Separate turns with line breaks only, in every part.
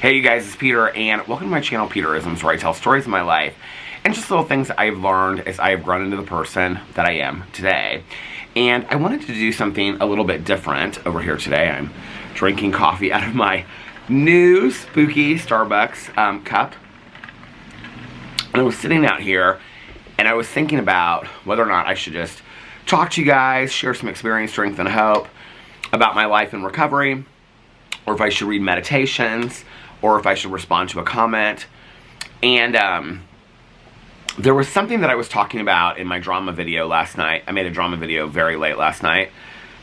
Hey you guys, it's Peter, and welcome to my channel, Peterisms, where I tell stories of my life and just little things that I've learned as I have grown into the person that I am today. And I wanted to do something a little bit different over here today. I'm drinking coffee out of my new spooky Starbucks cup. And I was sitting out here, and I was thinking about whether or not I should just talk to you guys, share some experience, strength, and hope about my life in recovery, or if I should read meditations, or if I should respond to a comment. And there was something that I was talking about in my drama video last night. I made a drama video very late last night.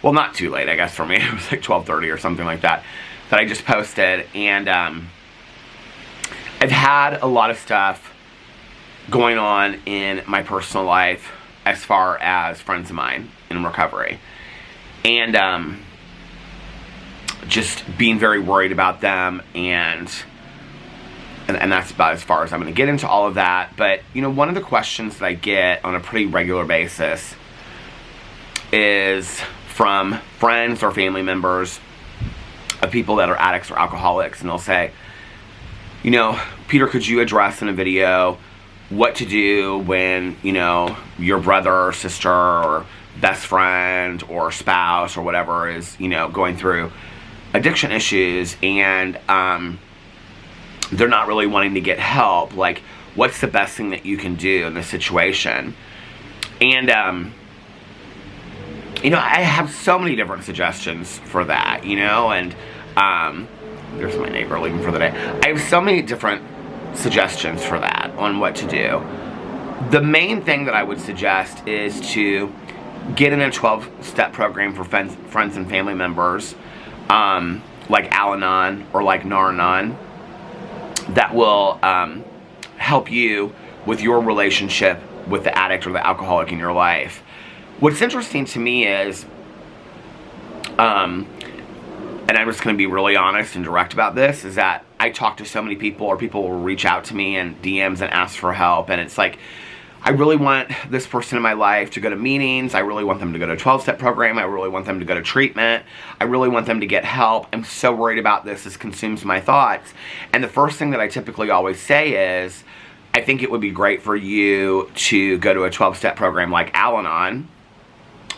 Well, not too late, I guess, for me. It was like 12:30 or something like that I just posted. And I've had a lot of stuff going on in my personal life as far as friends of mine in recovery. And just being very worried about them, and that's about as far as I'm going to get into all of that. But, you know, one of the questions that I get on a pretty regular basis is from friends or family members of people that are addicts or alcoholics, and they'll say, you know, Peter, could you address in a video what to do when, you know, your brother or sister or best friend or spouse or whatever is, you know, going through addiction issues, and they're not really wanting to get help. Like, what's the best thing that you can do in this situation? And you know, I have so many different suggestions for that, you know. And there's my neighbor leaving for the day. I have so many different suggestions for that on what to do. The main thing that I would suggest is to get in a 12-step program for friends and family members, like Al-Anon or like Nar-Anon, that will help you with your relationship with the addict or the alcoholic in your life. What's interesting to me is, and I'm just going to be really honest and direct about this, is that I talk to so many people, or people will reach out to me in DMs and ask for help, and it's like, I really want this person in my life to go to meetings. I really want them to go to a 12-step program. I really want them to go to treatment. I really want them to get help. I'm so worried about this. This consumes my thoughts. And the first thing that I typically always say is, I think it would be great for you to go to a 12-step program like Al-Anon,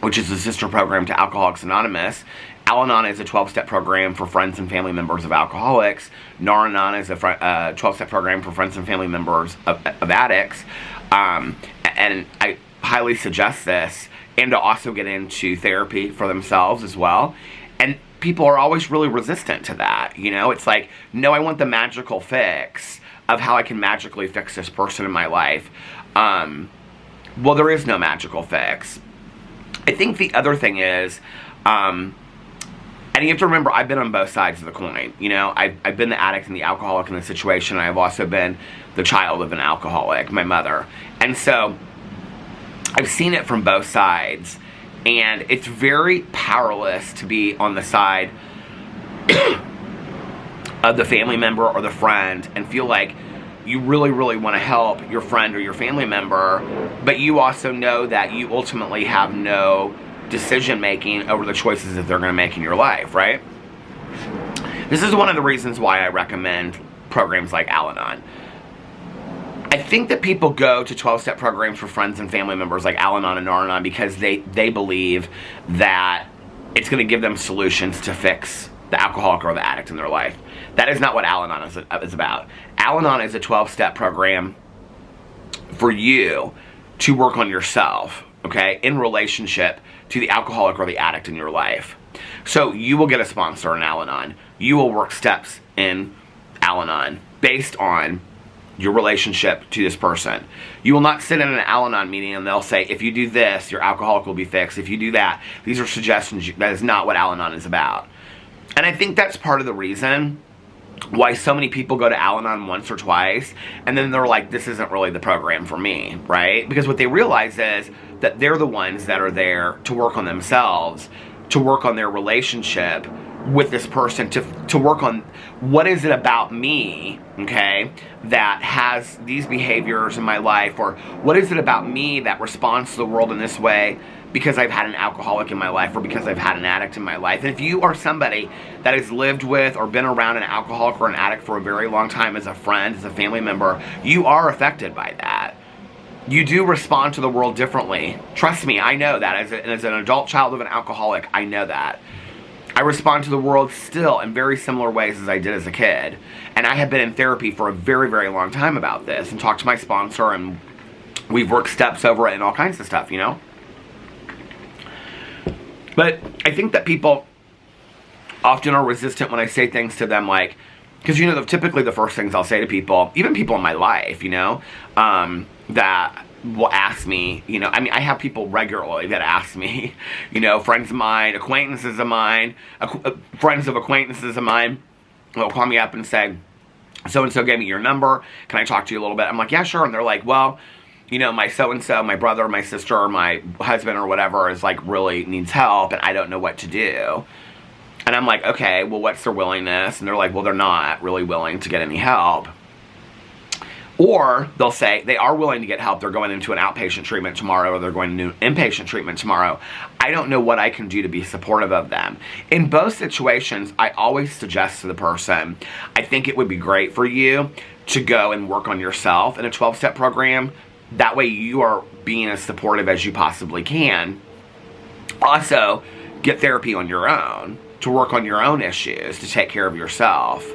which is the sister program to Alcoholics Anonymous. Al-Anon is a 12-step program for friends and family members of alcoholics. Nar-Anon is a 12-step program for friends and family members of addicts. And I highly suggest this, and to also get into therapy for themselves as well. And people are always really resistant to that, you know? It's like, no, I want the magical fix of how I can magically fix this person in my life. Well, there is no magical fix. I think the other thing is, and you have to remember, I've been on both sides of the coin. You know, I've been the addict and the alcoholic in the situation. I've also been the child of an alcoholic, my mother. And so I've seen it from both sides. And it's very powerless to be on the side of the family member or the friend and feel like you really, really want to help your friend or your family member, but you also know that you ultimately have no decision making over the choices that they're going to make in your life, right? This is one of the reasons why I recommend programs like Al-Anon. I think that people go to 12-step programs for friends and family members like Al-Anon and Nar-Anon because they believe that it's going to give them solutions to fix the alcoholic or the addict in their life. That is not what Al-Anon is about. Al-Anon is a 12-step program for you to work on yourself, okay, in relationship to the alcoholic or the addict in your life. So you will get a sponsor in Al-Anon. You will work steps in Al-Anon based on your relationship to this person. You will not sit in an Al-Anon meeting and they'll say, if you do this, your alcoholic will be fixed. If you do that, these are suggestions. That is not what Al-Anon is about. And I think that's part of the reason why so many people go to Al-Anon once or twice, and then they're like, this isn't really the program for me, right? Because what they realize is that they're the ones that are there to work on themselves, to work on their relationship with this person, to work on what is it about me, okay, that has these behaviors in my life, or what is it about me that responds to the world in this way because I've had an alcoholic in my life or because I've had an addict in my life. And if you are somebody that has lived with or been around an alcoholic or an addict for a very long time as a friend, as a family member, you are affected by that. You do respond to the world differently. Trust me, I know that. As an adult child of an alcoholic, I know that. I respond to the world still in very similar ways as I did as a kid. And I have been in therapy for a very, very long time about this and talked to my sponsor, and we've worked steps over it and all kinds of stuff, you know? But I think that people often are resistant when I say things to them like, because, you know, typically the first things I'll say to people, even people in my life, you know, that will ask me, you know, I mean, I have people regularly that ask me, you know, friends of mine, acquaintances of mine, friends of acquaintances of mine, will call me up and say, so-and-so gave me your number, can I talk to you a little bit? I'm like, yeah, sure. And they're like, well, you know, my so-and-so, my brother, my sister, or my husband or whatever is like really needs help and I don't know what to do. And I'm like, okay, well, what's their willingness? And they're like, well, they're not really willing to get any help. Or they'll say they are willing to get help. They're going into an outpatient treatment tomorrow, or they're going to inpatient treatment tomorrow. I don't know what I can do to be supportive of them. In both situations, I always suggest to the person, I think it would be great for you to go and work on yourself in a 12-step program. That way you are being as supportive as you possibly can. Also, get therapy on your own, to work on your own issues, to take care of yourself.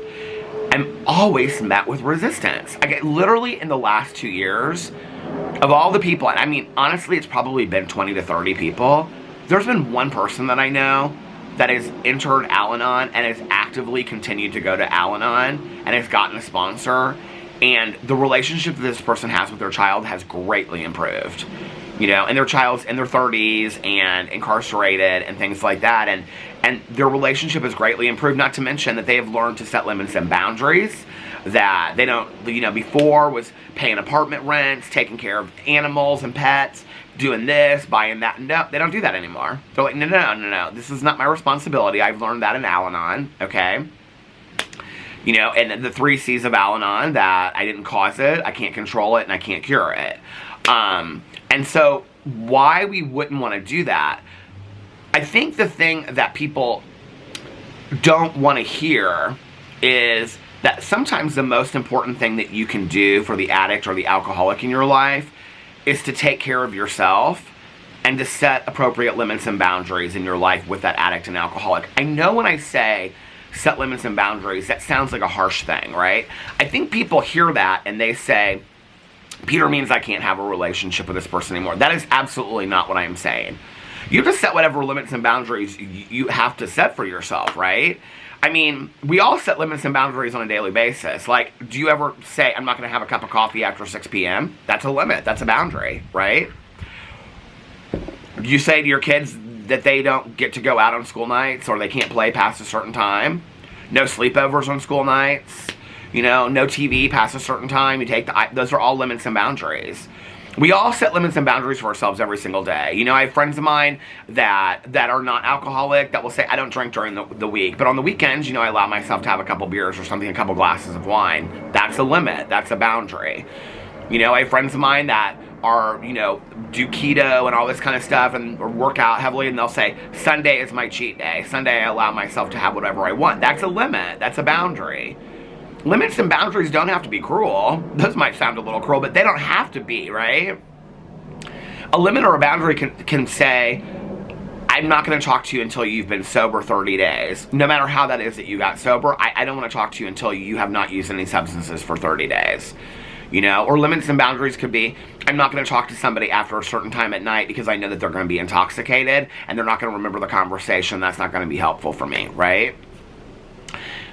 I'm always met with resistance. I get literally in the last 2 years, of all the people, and I mean, honestly, it's probably been 20 to 30 people, there's been one person that I know that has entered Al-Anon and has actively continued to go to Al-Anon and has gotten a sponsor, and the relationship that this person has with their child has greatly improved. You know, and their child's in their 30s and incarcerated and things like that, and their relationship has greatly improved, not to mention that they have learned to set limits and boundaries that they don't, you know, before was paying apartment rents, taking care of animals and pets, doing this, buying that. No, they don't do that anymore. They're like, no, this is not my responsibility. I've learned that in Al-Anon, okay? You know, and the 3 C's of Al-Anon, that I didn't cause it, I can't control it, and I can't cure it. And so why we wouldn't want to do that, I think the thing that people don't want to hear is that sometimes the most important thing that you can do for the addict or the alcoholic in your life is to take care of yourself and to set appropriate limits and boundaries in your life with that addict and alcoholic. I know when I say set limits and boundaries, that sounds like a harsh thing, right? I think people hear that and they say, Peter means I can't have a relationship with this person anymore. That is absolutely not what I am saying. You have to set whatever limits and boundaries you have to set for yourself, right? I mean, we all set limits and boundaries on a daily basis. Like, do you ever say, I'm not going to have a cup of coffee after 6 p.m.? That's a limit. That's a boundary, right? Do you say to your kids that they don't get to go out on school nights or they can't play past a certain time? No sleepovers on school nights? You know, no TV past a certain time. Those are all limits and boundaries. We all set limits and boundaries for ourselves every single day. You know, I have friends of mine that are not alcoholic that will say, I don't drink during the week. But on the weekends, you know, I allow myself to have a couple beers or something, a couple glasses of wine. That's a limit. That's a boundary. You know, I have friends of mine that are, you know, do keto and all this kind of stuff and work out heavily, and they'll say, Sunday is my cheat day. Sunday I allow myself to have whatever I want. That's a limit. That's a boundary. Limits and boundaries don't have to be cruel. Those might sound a little cruel, but they don't have to be, right? A limit or a boundary can say, I'm not going to talk to you until you've been sober 30 days. No matter how that is that you got sober, I don't want to talk to you until you have not used any substances for 30 days. You know, or limits and boundaries could be, I'm not going to talk to somebody after a certain time at night because I know that they're going to be intoxicated and they're not going to remember the conversation. That's not going to be helpful for me, right?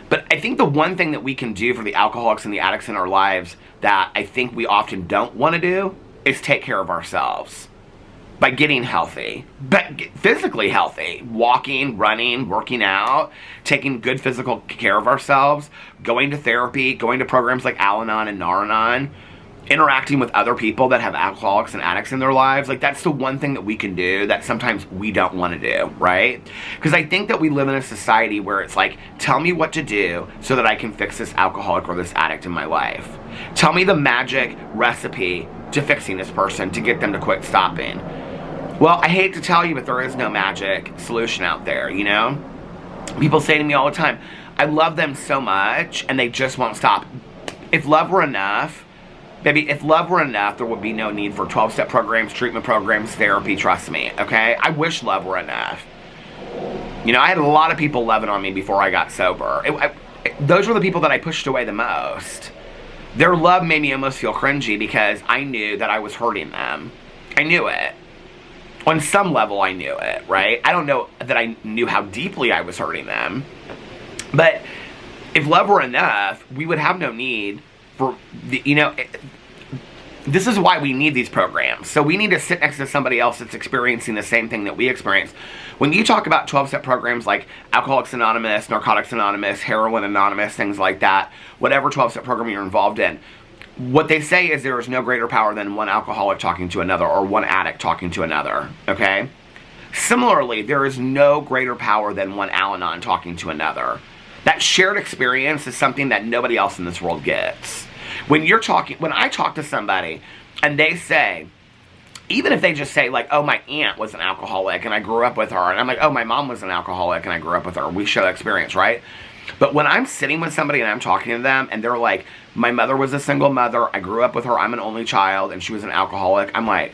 But I think the one thing that we can do for the alcoholics and the addicts in our lives that I think we often don't want to do is take care of ourselves by getting healthy, but physically healthy, walking, running, working out, taking good physical care of ourselves, going to therapy, going to programs like Al-Anon and Nar-Anon, interacting with other people that have alcoholics and addicts in their lives. Like, that's the one thing that we can do that sometimes we don't want to do, right? Because I think that we live in a society where it's like, tell me what to do so that I can fix this alcoholic or this addict in my life. Tell me the magic recipe to fixing this person to get them to quit stopping. Well, I hate to tell you, but there is no magic solution out there, you know? People say to me all the time, I love them so much, and they just won't stop. If love were enough, baby, if love were enough, there would be no need for 12-step programs, treatment programs, therapy, trust me, okay? I wish love were enough. You know, I had a lot of people loving on me before I got sober. Those were the people that I pushed away the most. Their love made me almost feel cringy because I knew that I was hurting them. I knew it. On some level, I knew it, right? I don't know that I knew how deeply I was hurting them. But if love were enough, we would have no need for, you know, this is why we need these programs. So we need to sit next to somebody else that's experiencing the same thing that we experience. When you talk about 12-step programs like Alcoholics Anonymous, Narcotics Anonymous, Heroin Anonymous, things like that, whatever 12-step program you're involved in, what they say is there is no greater power than one alcoholic talking to another or one addict talking to another, okay? Similarly, there is no greater power than one Al-Anon talking to another. That shared experience is something that nobody else in this world gets. When I talk to somebody and they say, even if they just say like, oh, my aunt was an alcoholic and I grew up with her, and I'm like, oh, my mom was an alcoholic and I grew up with her, we share that experience, right? But when I'm sitting with somebody and I'm talking to them and they're like, my mother was a single mother, I grew up with her, I'm an only child, and she was an alcoholic, I'm like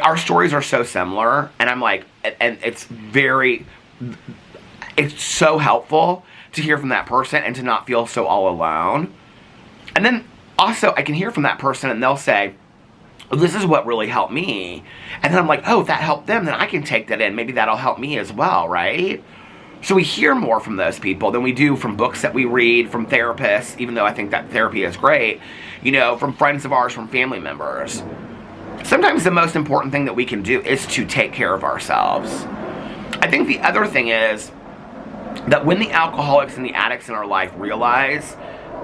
our stories are so similar, and I'm like, and it's so helpful to hear from that person and to not feel so all alone. And then also I can hear from that person and they'll say, this is what really helped me. And then I'm like, oh, if that helped them, then I can take that in. Maybe that'll help me as well, right? So we hear more from those people than we do from books that we read, from therapists, even though I think that therapy is great, you know, from friends of ours, from family members. Sometimes the most important thing that we can do is to take care of ourselves. I think the other thing is that when the alcoholics and the addicts in our life realize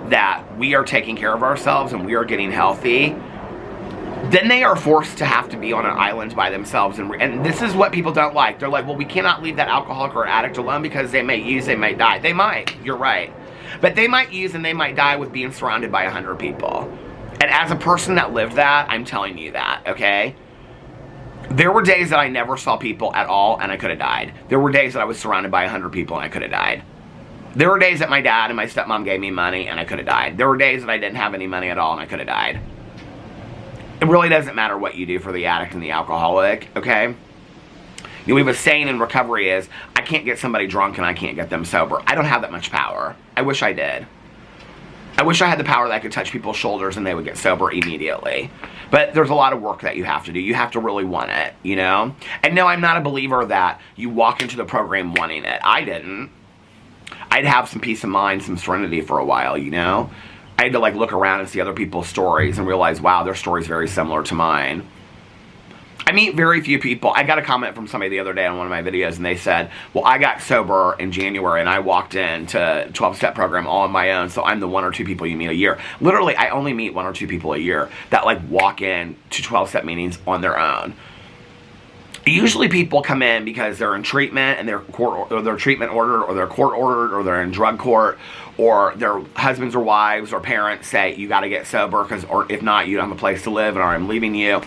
that we are taking care of ourselves and we are getting healthy, then they are forced to have to be on an island by themselves. And this is what people don't like. They're like, well, we cannot leave that alcoholic or addict alone because they may use, they might die. They might, you're right. But they might use and they might die with being surrounded by 100 people. And as a person that lived that, I'm telling you that, okay? There were days that I never saw people at all and I could have died. There were days that I was surrounded by 100 people and I could have died. There were days that my dad and my stepmom gave me money and I could have died. There were days that I didn't have any money at all and I could have died. It really doesn't matter what you do for the addict and the alcoholic, okay? You know, we have a saying in recovery is, I can't get somebody drunk and I can't get them sober. I don't have that much power. I wish I did. I wish I had the power that I could touch people's shoulders and they would get sober immediately. But there's a lot of work that you have to do. You have to really want it, you know? And no, I'm not a believer that you walk into the program wanting it. I didn't. I'd have some peace of mind, some serenity for a while, you know? I had to like look around and see other people's stories and realize, wow, their story's very similar to mine. I meet very few people. I got a comment from somebody the other day on one of my videos and they said, well, I got sober in January and I walked into 12-step program all on my own, so I'm the 1 or 2 people you meet a year. Literally, I only meet 1 or 2 people a year that like walk in to 12-step meetings on their own. Usually people come in because they're in treatment and they're treatment ordered, or they're court ordered, or they're in drug court, or their husbands or wives or parents say, you got to get sober, or if not, you don't have a place to live, or I'm leaving you,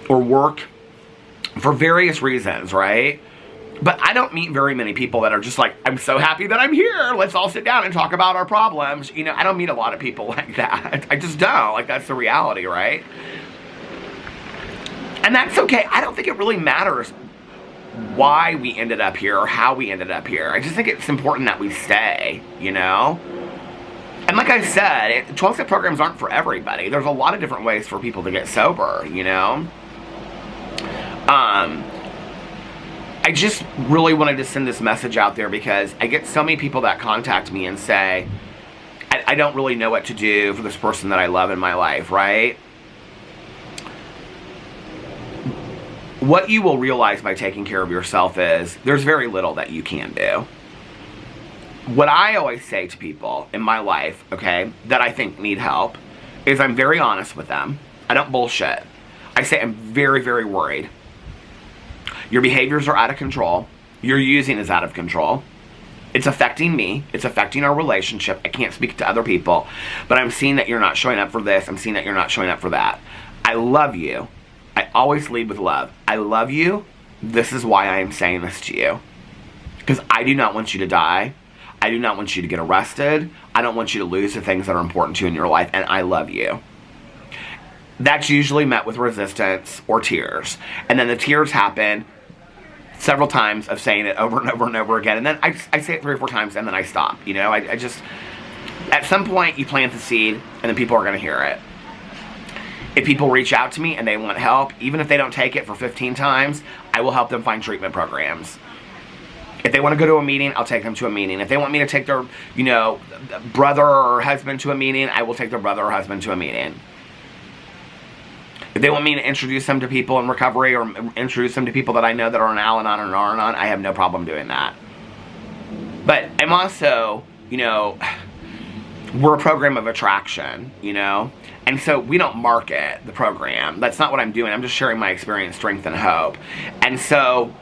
or work for various reasons, right? But I don't meet very many people that are just like, I'm so happy that I'm here, let's all sit down and talk about our problems. You know, I don't meet a lot of people like that. I just don't. Like, that's the reality, right? And that's okay. I don't think it really matters why we ended up here or how we ended up here. I just think it's important that we stay, you know? And like I said, 12-step programs aren't for everybody. There's a lot of different ways for people to get sober, you know? I just really wanted to send this message out there because I get so many people that contact me and say, I don't really know what to do for this person that I love in my life, right? What you will realize by taking care of yourself is there's very little that you can do. What I always say to people in my life, okay, that I think need help, is I'm very honest with them. I don't bullshit. I say I'm very, very worried. Your behaviors are out of control. Your using is out of control. It's affecting me. It's affecting our relationship. I can't speak to other people. But I'm seeing that you're not showing up for this. I'm seeing that you're not showing up for that. I love you. I always lead with love. I love you. This is why I am saying this to you. Because I do not want you to die. I do not want you to get arrested. I don't want you to lose the things that are important to you in your life, and I love you. That's usually met with resistance or tears. And then the tears happen several times of saying it over and over and over again. And then I say it 3 or 4 times, and then I stop. You know, I just, at some point, you plant the seed, and then people are going to hear it. If people reach out to me and they want help, even if they don't take it for 15 times, I will help them find treatment programs. If they want to go to a meeting, I'll take them to a meeting. If they want me to take their, you know, brother or husband to a meeting, I will take their brother or husband to a meeting. If they want me to introduce them to people in recovery or introduce them to people that I know that are an Al-Anon or an R-Anon, I have no problem doing that. But I'm also, you know, we're a program of attraction, you know? And so we don't market the program. That's not what I'm doing. I'm just sharing my experience, strength, and hope. And so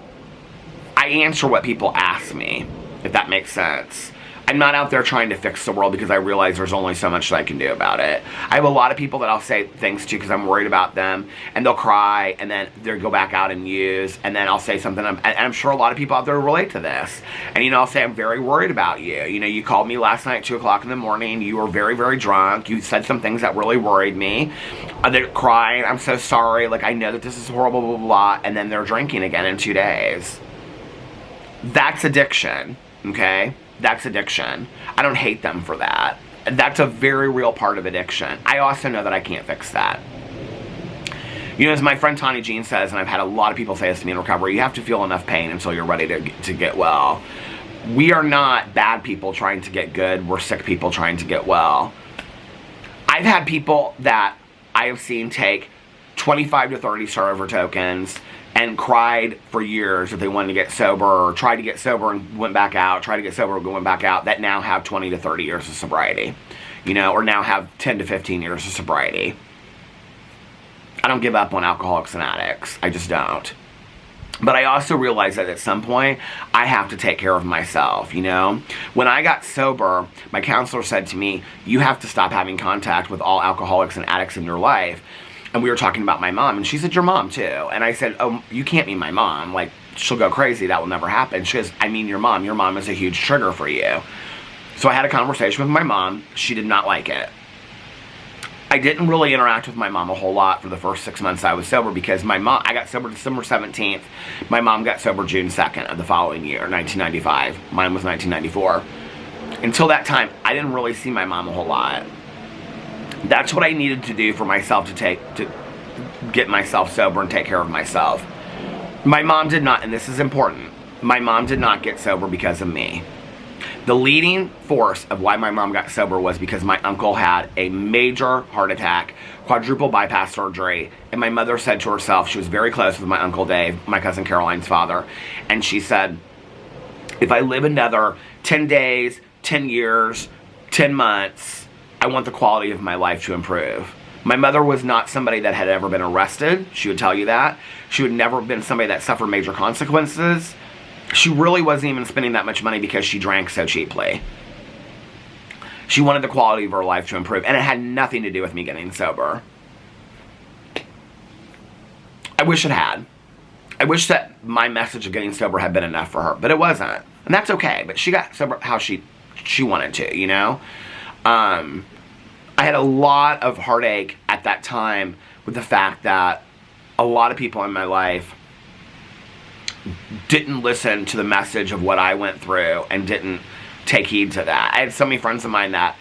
I answer what people ask me, if that makes sense. I'm not out there trying to fix the world because I realize there's only so much that I can do about it. I have a lot of people that I'll say things to because I'm worried about them, and they'll cry, and then they'll go back out and use, and then I'll say something, and I'm sure a lot of people out there relate to this. And, you know, I'll say, I'm very worried about you. You know, you called me last night at 2 o'clock in the morning. You were very, very drunk. You said some things that really worried me. They're crying. I'm so sorry. Like, I know that this is horrible, blah, blah, blah. And then they're drinking again in 2 days. That's addiction, okay? That's addiction. I don't hate them for that. That's a very real part of addiction. I also know that I can't fix that. You know, as my friend Tani Jean says, and I've had a lot of people say this to me in recovery, you have to feel enough pain until you're ready to get well. We are not bad people trying to get good. We're sick people trying to get well. I've had people that I have seen take 25 to 30 start-over tokens and cried for years if they wanted to get sober, or tried to get sober and went back out, tried to get sober and went back out, that now have 20 to 30 years of sobriety, you know, or now have 10 to 15 years of sobriety. I don't give up on alcoholics and addicts. I just don't. But I also realize that at some point, I have to take care of myself, you know? When I got sober, my counselor said to me, you have to stop having contact with all alcoholics and addicts in your life. And we were talking about my mom, and she said, your mom too. And I said, oh, you can't mean my mom. Like, she'll go crazy. That will never happen. She goes, I mean your mom. Your mom is a huge trigger for you. So I had a conversation with my mom. She did not like it. I didn't really interact with my mom a whole lot for the first 6 months I was sober because my mom, I got sober December 17th. My mom got sober June 2nd of the following year, 1995. Mine was 1994. Until that time, I didn't really see my mom a whole lot. That's what I needed to do for myself to get myself sober and take care of myself. My mom did not, and this is important, my mom did not get sober because of me. The leading force of why my mom got sober was because my uncle had a major heart attack, quadruple bypass surgery, and my mother said to herself, she was very close with my Uncle Dave, my cousin Caroline's father, and she said, if I live another 10 days, 10 years, 10 months, I want the quality of my life to improve. My mother was not somebody that had ever been arrested. She would tell you that. She would never have been somebody that suffered major consequences. She really wasn't even spending that much money because she drank so cheaply. She wanted the quality of her life to improve, and it had nothing to do with me getting sober. I wish it had. I wish that my message of getting sober had been enough for her, but it wasn't. And that's okay, but she got sober how she wanted to, you know? I had a lot of heartache at that time with the fact that a lot of people in my life didn't listen to the message of what I went through and didn't take heed to that. I had so many friends of mine that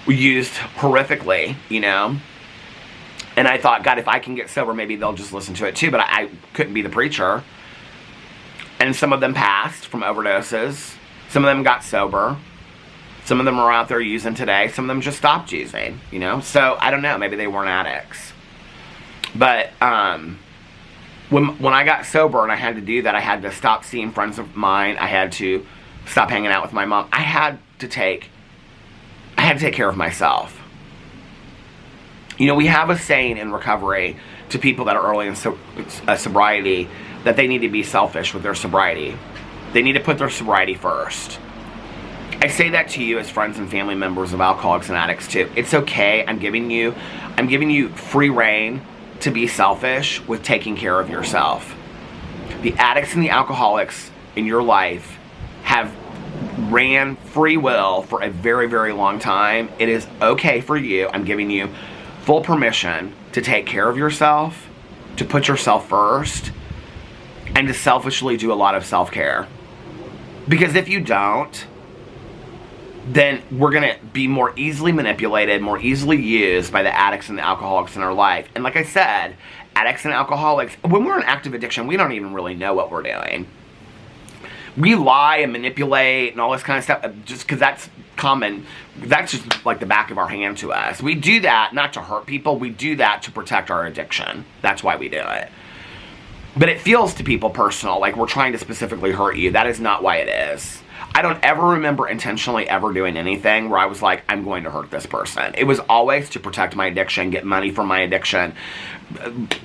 were used horrifically, you know? And I thought, God, if I can get sober, maybe they'll just listen to it too, but I couldn't be the preacher. And some of them passed from overdoses. Some of them got sober. Some of them are out there using today. Some of them just stopped using, you know? So, I don't know. Maybe they weren't addicts. But, when I got sober and I had to do that, I had to stop seeing friends of mine. I had to stop hanging out with my mom. I had to take care of myself. You know, we have a saying in recovery to people that are early in sobriety that they need to be selfish with their sobriety. They need to put their sobriety first. I say that to you as friends and family members of alcoholics and addicts too. It's okay. I'm giving you free reign to be selfish with taking care of yourself. The addicts and the alcoholics in your life have ran free will for a very, very long time. It is okay for you. I'm giving you full permission to take care of yourself, to put yourself first, and to selfishly do a lot of self-care. Because if you don't, then we're going to be more easily manipulated, more easily used by the addicts and the alcoholics in our life. And like I said, addicts and alcoholics, when we're in active addiction, we don't even really know what we're doing. We lie and manipulate and all this kind of stuff just because that's common. That's just like the back of our hand to us. We do that not to hurt people. We do that to protect our addiction. That's why we do it. But it feels to people personal, like we're trying to specifically hurt you. That is not why it is. I don't ever remember intentionally ever doing anything where I was like, I'm going to hurt this person. It was always to protect my addiction, get money from my addiction,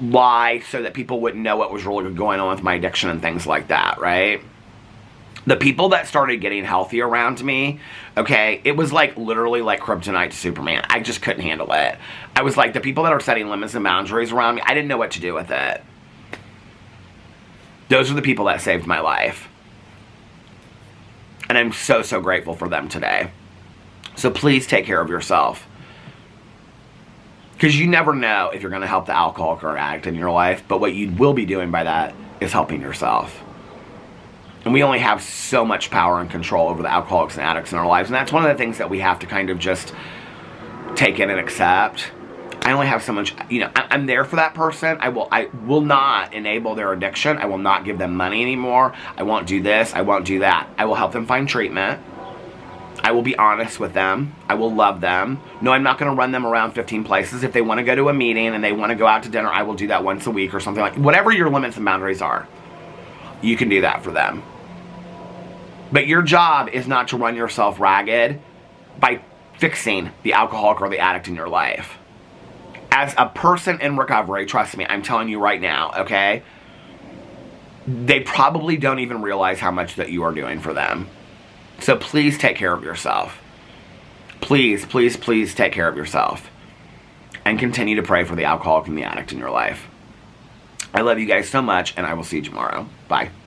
lie so that people wouldn't know what was really going on with my addiction and things like that, right? The people that started getting healthy around me, okay, it was like literally like kryptonite to Superman. I just couldn't handle it. I was like, the people that are setting limits and boundaries around me, I didn't know what to do with it. Those are the people that saved my life. And I'm so, so grateful for them today. So please take care of yourself. Because you never know if you're going to help the alcoholic or addict in your life. But what you will be doing by that is helping yourself. And we only have so much power and control over the alcoholics and addicts in our lives. And that's one of the things that we have to kind of just take in and accept. I only have so much, you know, I'm there for that person. I will not enable their addiction. I will not give them money anymore. I won't do this. I won't do that. I will help them find treatment. I will be honest with them. I will love them. No, I'm not going to run them around 15 places. If they want to go to a meeting and they want to go out to dinner, I will do that once a week or something like, whatever your limits and boundaries are, you can do that for them. But your job is not to run yourself ragged by fixing the alcoholic or the addict in your life. As a person in recovery, trust me, I'm telling you right now, okay? They probably don't even realize how much that you are doing for them. So please take care of yourself. Please, please, please take care of yourself. And continue to pray for the alcoholic and the addict in your life. I love you guys so much, and I will see you tomorrow. Bye.